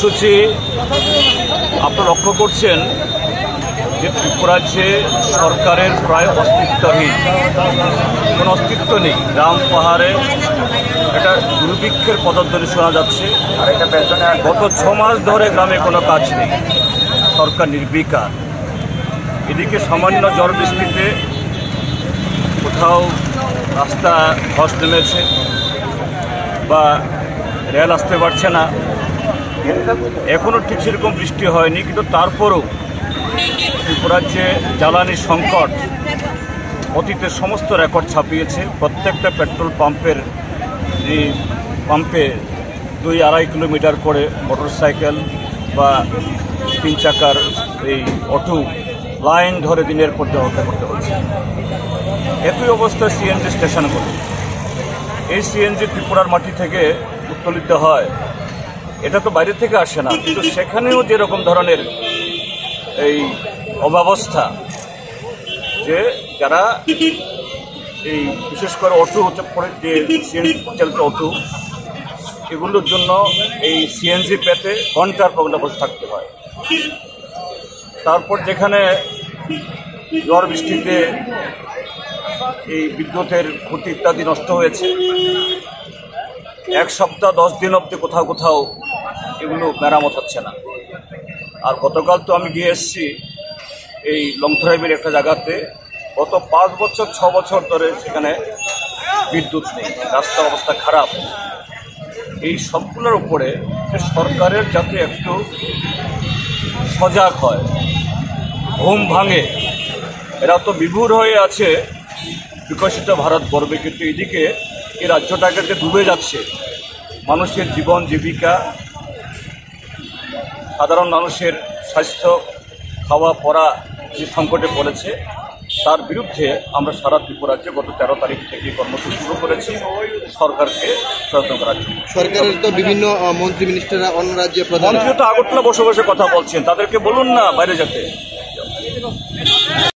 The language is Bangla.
কর্মসূচি আপনারা লক্ষ্য করছেন যে ত্রিপুরাজ্যে সরকারের প্রায় অস্তিত্বহীন, কোনো অস্তিত্ব নেই। গ্রাম পাহাড়ে এটা দুর্ভিক্ষের পদধ্বনি শোনা যাচ্ছে। গত 6 মাস ধরে গ্রামে কোনো কাজ নেই, সরকার নির্বিকার। এদিকে সামান্য ঝড় বৃষ্টিতে কোথাও রাস্তা ধস নেমেছে বা রেল আসতে পারছে না, এখনও ঠিক সেরকম বৃষ্টি হয়নি। কিন্তু তারপরেও ত্রিপুরাজ্যে জ্বালানি সংকট অতীতের সমস্ত রেকর্ড ছাপিয়েছে। প্রত্যেকটা পেট্রোল পাম্পে 2-2.5 কিলোমিটার করে মোটরসাইকেল বা 3 চাকার এই অটো লাইন ধরে দিনের পর দিন অপেক্ষা করতে হচ্ছে। একই অবস্থা সিএনজি স্টেশনগুলো। এই সিএনজি ত্রিপুরার মাটি থেকে উত্তোলিত হয়, এটা তো বাইরে থেকে আসে না, কিন্তু সেখানেও যেরকম ধরনের এই অব্যবস্থা, যে যারা এই বিশেষ করে অটো যে সিএনজি চালিত অটো, এগুলোর জন্য এই সিএনজি পেতে ঘন্টার পর ঘন্টা বসে থাকতে হয়। তারপর যেখানে ঝড় বৃষ্টিতে এই বিদ্যুতের খুঁটি ইত্যাদি নষ্ট হয়েছে, 1 সপ্তাহ 10 দিন অবধি কোথাও কোথাও এগুলো মেরামত হচ্ছে না। আর গতকাল তো আমি গিয়ে এসেছি এই লংথরাইবের একটা জায়গাতে, গত 5 বছর 6 বছর ধরে সেখানে বিদ্যুৎ নেই, রাস্তার অবস্থা খারাপ। এই সবগুলোর উপরে যে সরকারের যাতে একটু সজাগ হয়, ঘুম ভাঙে। এরা তো বিভোর হয়ে আছে বিকশিত ভারত গর্বে, কিন্তু এদিকে এই রাজ্যটাকে যে ডুবে যাচ্ছে, মানুষের জীবন জীবিকা, সাধারণ মানুষের স্বাস্থ্য, খাওয়া পড়া যে সংকটে পড়েছে, তার বিরুদ্ধে আমরা সারা ত্রিপুরাজ্যে গত 13 তারিখ থেকে কর্মসূচি শুরু করেছি সরকারকে সচেতন করার জন্য। সরকারের তো বিভিন্ন মন্ত্রী মিনিস্টাররা অন্য রাজ্যে মন্ত্রী তো আগরতলা বসে বসে কথা বলছেন, তাদেরকে বলুন না বাইরে যেতে।